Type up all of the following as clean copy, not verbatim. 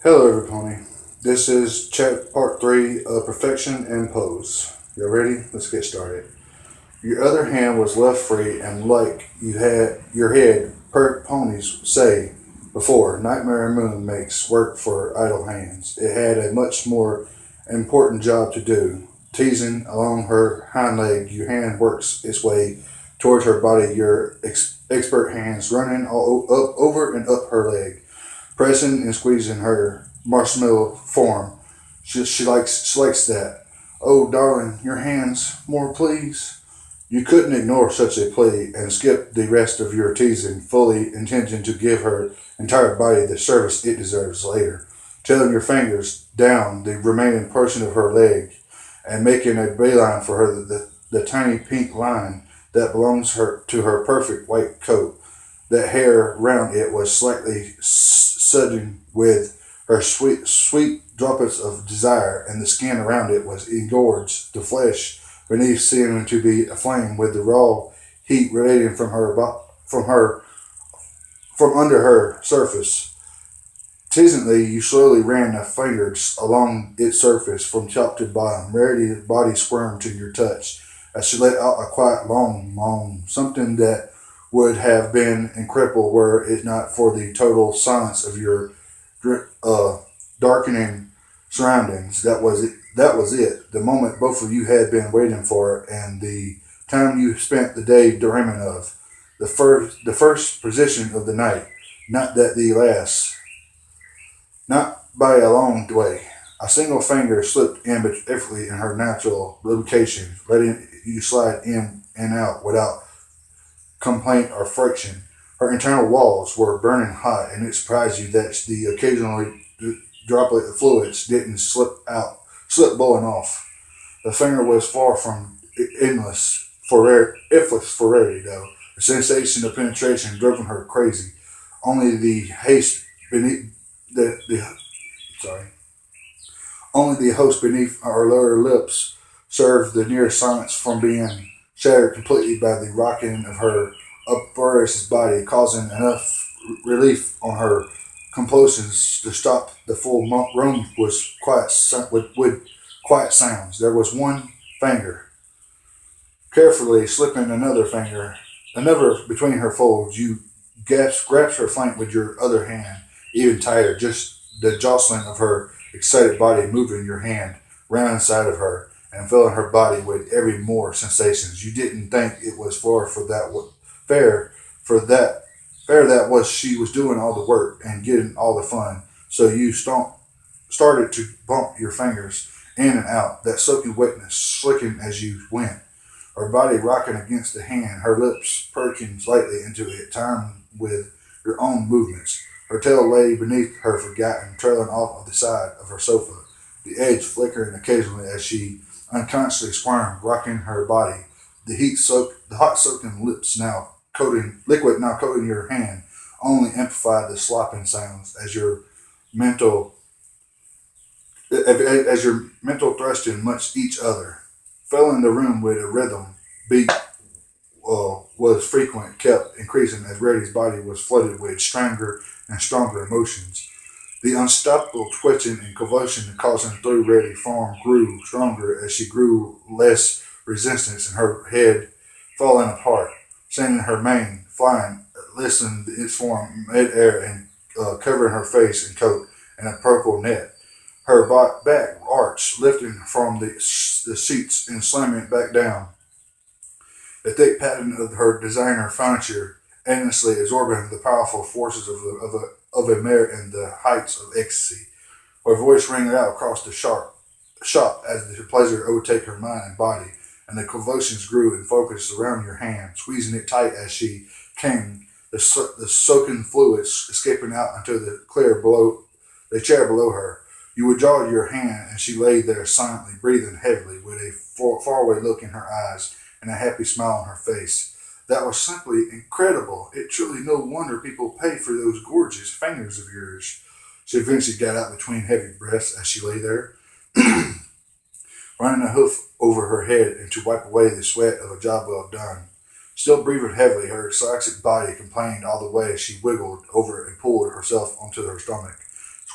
Hello, everybody. This is chat part three of perfection and pose. You ready? Let's get started. Your other hand was left free, and like you had your head, per ponies say before, Nightmare Moon makes work for idle hands. It had a much more important job to do. Teasing along her hind leg, your hand works its way towards her body. Your expert hands running all up over and up her leg, pressing and squeezing her marshmallow form. She likes that. Oh, darling, your hands, more please. You couldn't ignore such a plea and skip the rest of your teasing, fully intending to give her entire body the service it deserves later. Tailing your fingers down the remaining portion of her leg and making a beeline for her the tiny pink line that belongs to her perfect white coat. That hair round it was slightly sudden with her sweet droplets of desire, and the skin around it was engorged, the flesh beneath seeming to be aflame with the raw heat radiating from under her surface. Teasingly, you slowly ran the fingers along its surface from top to bottom. Rarity's body squirmed to your touch as she let out a quiet, long moan, something that would have been incredible were it not for the total silence of your uh, darkening surroundings. That was it. The moment both of you had been waiting for, and the time you spent the day dreaming of. The first position of the night, not that the last, not by a long way. A single finger slipped in effortlessly in her natural lubrication, letting you slide in and out without complaint or friction. Her internal walls were burning hot, and it surprised you that the occasionally droplet of fluids didn't slip blowing off. The finger was far from ifless for rarity, though. The sensation of penetration drove her crazy. Only the haste beneath the sorry, only the host beneath her lower lips served the near silence from being shattered completely by the rocking of her uproarious body, causing enough relief on her compulsions to stop the full room was with quiet sounds. There was one finger, carefully slipping another between her folds. You grasped her flank with your other hand, even tighter, just the jostling of her excited body moving your hand round inside of her and filling her body with every more sensations. You didn't think it was fair for that fair that was she was doing all the work and getting all the fun. So you started to bump your fingers in and out, that soaking wetness slicking as you went, her body rocking against the hand, her lips perking slightly into it, time with your own movements. Her tail lay beneath her forgotten, trailing off of the side of her sofa, the edge flickering occasionally as she unconsciously squirmed, rocking her body. The hot soaking liquid now coating your hand, only amplified the slopping sounds mental as your mental thrusting much each other, filling the room with a rhythm beat was frequent, kept increasing as Reddy's body was flooded with stronger and stronger emotions. The unstoppable twitching and convulsion causing through Reddy form grew stronger as she grew less resistance and her head falling apart, sending her mane flying, listen its form mid-air and covering her face and coat in a purple net. Her back arched, lifting from the seats and slamming it back down. The thick pattern of her designer furniture endlessly absorbing the powerful forces of a mare in the heights of ecstasy. Her voice rang out across the shop as the pleasure overtake her mind and body, and the convulsions grew and focused around your hand, squeezing it tight as she came, the soaking fluids escaping out into the chair below her. You withdrew your hand, and she lay there silently, breathing heavily, with a faraway look in her eyes and a happy smile on her face. That was simply incredible. It truly no wonder people pay for those gorgeous fingers of yours. She eventually got out between heavy breaths as she lay there, running a hoof over her head and to wipe away the sweat of a job well done. Still breathing heavily, her exhausted body complained all the way as she wiggled over and pulled herself onto her stomach,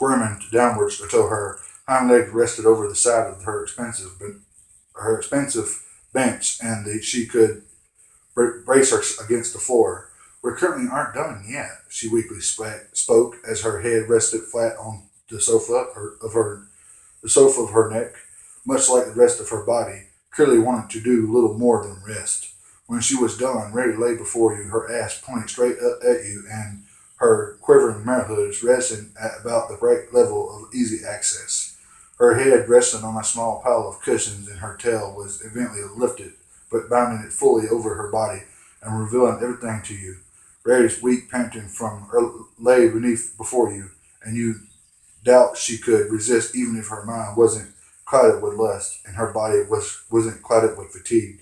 squirming downwards until her hind leg rested over the side of her expensive bench, and she could brace her against the floor. We currently aren't done yet, she weakly spoke as her head rested flat on the sofa of her neck, much like the rest of her body, clearly wanting to do little more than rest. When she was done, ready lay before you, her ass pointing straight up at you, and her quivering manhoods resting at about the right level of easy access. Her head resting on a small pile of cushions, and her tail was evidently lifted, but bounding it fully over her body and revealing everything to you. Rarity's weak panting from her lay beneath before you, and you doubt she could resist even if her mind wasn't clouded with lust and her body wasn't clouded with fatigue.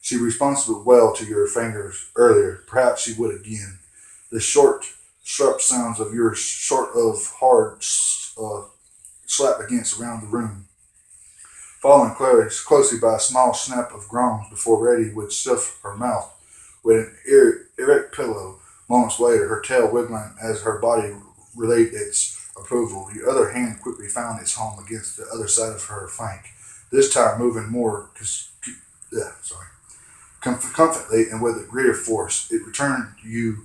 She responded well to your fingers earlier. Perhaps she would again. The short, sharp sounds of your sort of hard slap against around the room, following closely by a small snap of groans before Reddy would stuff her mouth with an erect pillow. Moments later, her tail wiggling as her body relayed its approval. Your other hand quickly found its home against the other side of her flank, this time moving more confidently and with a greater force. It returned. You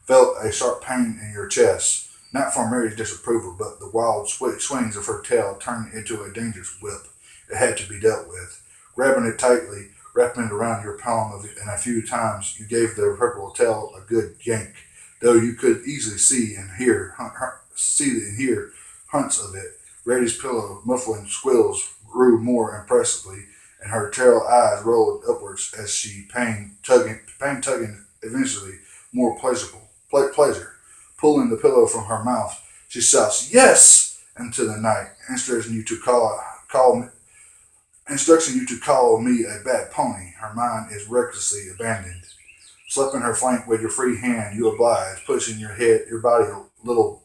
felt a sharp pain in your chest, not from Mary's disapproval, but the wild swings of her tail turned into a dangerous whip. It had to be dealt with. Grabbing it tightly, wrapping it around your palm and a few times you gave the purple tail a good yank, though you could easily see and hear hunts of it. Reddy's pillow muffling squeals grew more impressively, and her tail eyes rolled upwards as she pain tugging eventually more pleasure. Pulling the pillow from her mouth, she shouts "Yes!" into the night, instructing you to call me a bad pony. Her mind is recklessly abandoned. Slapping her flank with your free hand, you oblige, punishing your bad little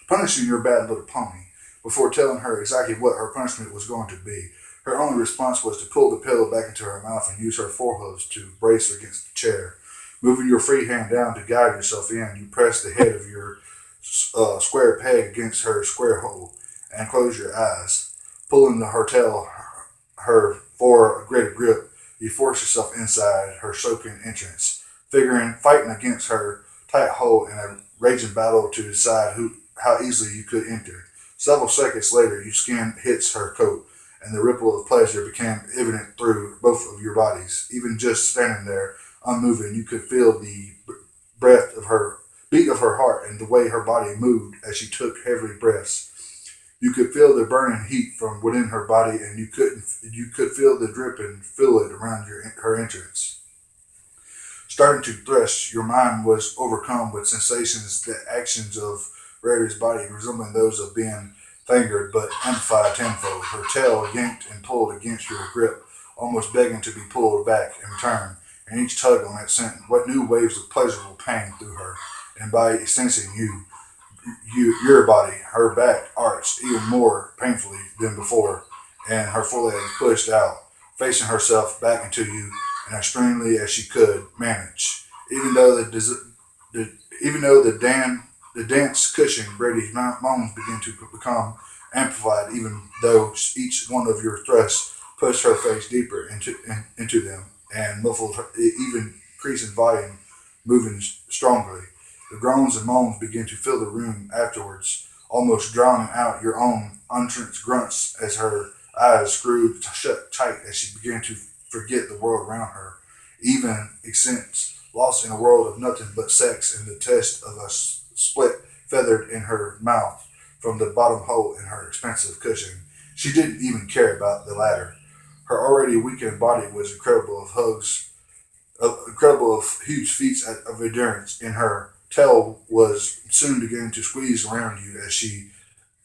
pony, before telling her exactly what her punishment was going to be. Her only response was to pull the pillow back into her mouth and use her forehooves to brace her against the chair. Moving your free hand down to guide yourself in, you press the head of your square peg against her square hole and close your eyes. Pulling her tail for a greater grip, you force yourself inside her soaking entrance, fighting against her tight hold in a raging battle to decide how easily you could enter. Several seconds later, your skin hits her coat, and the ripple of pleasure became evident through both of your bodies. Even just standing there, unmoving, you could feel the beat of her heart and the way her body moved as she took heavy breaths. You could feel the burning heat from within her body, and you could feel the dripping fluid around her entrance. Starting to thresh, your mind was overcome with sensations, the actions of Rarity's body resembling those of being fingered but amplified tenfold. Her tail yanked and pulled against your grip, almost begging to be pulled back in return, and each tug on it sent what new waves of pleasurable pain through her, and by extension your body, her back arched even more painfully than before, and her forelegs pushed out, facing herself back into you and as extremely as she could manage. Even though the dense cushion, Brady's moans began to become amplified, even though each one of your thrusts pushed her face deeper into them and muffled her, even increasing volume, moving strongly. The groans and moans began to fill the room afterwards, almost drowning out your own utterance grunts as her eyes screwed shut tight as she began to forget the world around her, even existence, lost in a world of nothing but sex and the taste of a split feathered in her mouth from the bottom hole in her expensive cushion. She didn't even care about the latter. Her already weakened body was incapable of huge feats of endurance, and her tail was soon beginning to squeeze around you as she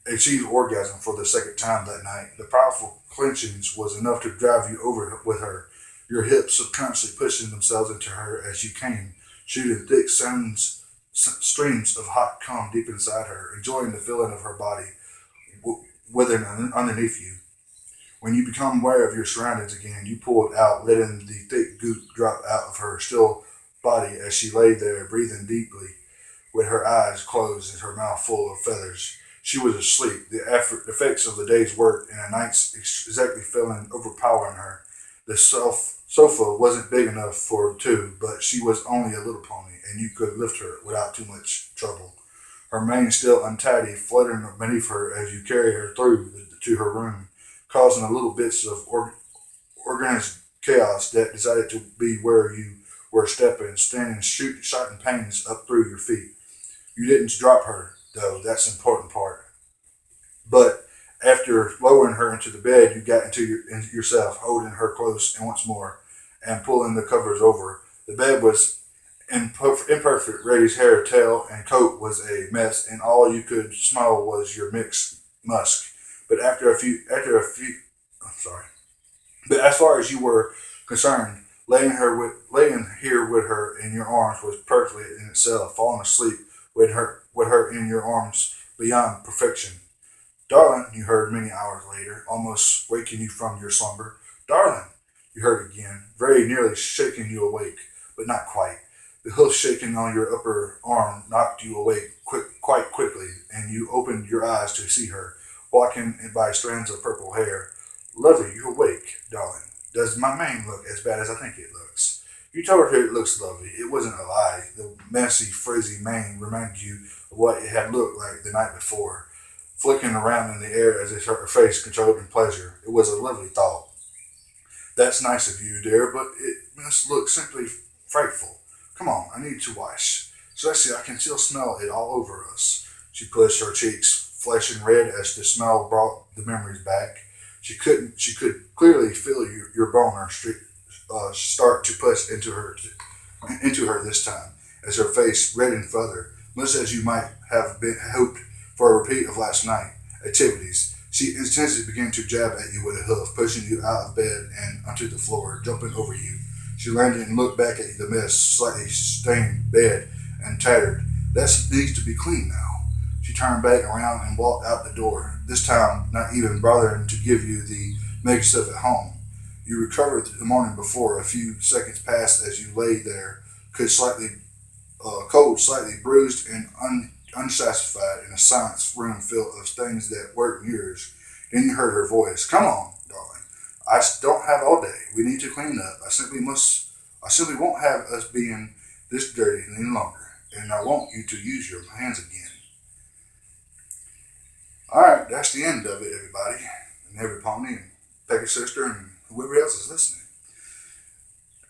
achieved orgasm for the second time that night. The powerful clenchings was enough to drive you over with her, your hips subconsciously pushing themselves into her as you came, shooting thick streams of hot cum deep inside her, enjoying the feeling of her body withering underneath you. When you become aware of your surroundings again, you pulled out, letting the thick goop drop out of her still body as she lay there breathing deeply with her eyes closed and her mouth full of feathers. She was asleep, the effects of the day's work and a night's exactly feeling overpowering her. The sofa wasn't big enough for two, but she was only a little pony, and you could lift her without too much trouble. Her mane still untidy, fluttering beneath her as you carry her through to her room, causing a little bits of organized chaos that decided to be where you were stepping, standing, shooting pains up through your feet. You didn't drop her, though. That's the important part. But after lowering her into the bed, you got into yourself, holding her close and once more, and pulling the covers over. The bed was imperfect. Reddy's hair, tail, and coat was a mess, and all you could smell was your mixed musk. But I'm sorry. But as far as you were concerned, laying here with her in your arms was perfectly in itself. Falling asleep with her in your arms beyond perfection. Darling, you heard many hours later, almost waking you from your slumber. Darling, you heard again, very nearly shaking you awake, but not quite. The hoof shaking on your upper arm knocked you awake quite quickly, and you opened your eyes to see her, walking by strands of purple hair. Lovely, you're awake, darling. Does my mane look as bad as I think it looks? You told her it looks lovely. It wasn't a lie. The messy, frizzy mane reminded you of what it had looked like the night before, flicking around in the air as if her face controlled in pleasure. It was a lovely thought. That's nice of you, dear, but it must look simply frightful. Come on, I need to wash. Celestia, I can still smell it all over us. She pushed her cheeks, flashing red as the smell brought the memories back. She could clearly feel your boner start to push into her this time, as her face reddened further, much as you might have been hoped for a repeat of last night activities. She instantly began to jab at you with a hoof, pushing you out of bed and onto the floor, jumping over you. She landed and looked back at the mess, slightly stained bed and tattered. That needs to be clean now. She turned back around and walked out the door, this time not even bothering to give you the make stuff at home. You recovered the morning before. A few seconds passed as you lay there, cold, slightly bruised, and unsatisfied in a silence room filled of things that weren't yours. Then you heard her voice. Come on, darling. I don't have all day. We need to clean up. I simply won't have us being this dirty any longer, and I want you to use your hands again. Alright, that's the end of it, everybody. And every pony and Peggy sister and whoever else is listening.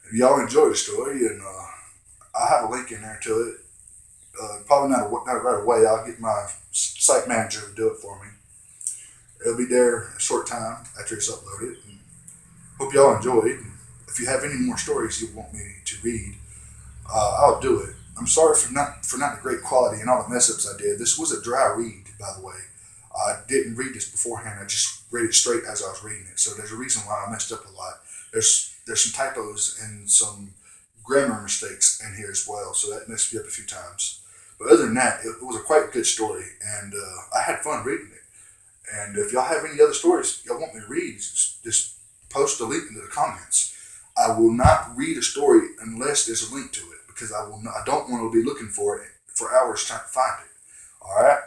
If y'all enjoy the story, and I'll have a link in there to it. Probably not right away. I'll get my site manager to do it for me. It'll be there a short time after it's uploaded. And hope y'all enjoyed. If you have any more stories you want me to read, I'll do it. I'm sorry for not the great quality and all the mess ups I did. This was a dry read, by the way. I didn't read this beforehand. I just read it straight as I was reading it. So there's a reason why I messed up a lot. There's some typos and some grammar mistakes in here as well. So that messed me up a few times. But other than that, it was a quite good story, and I had fun reading it. And if y'all have any other stories y'all want me to read, just post a link in the comments. I will not read a story unless there's a link to it, because I don't want to be looking for it for hours trying to find it. All right.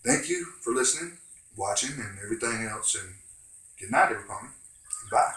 Thank you for listening, watching, and everything else. And good night, everybody. Bye.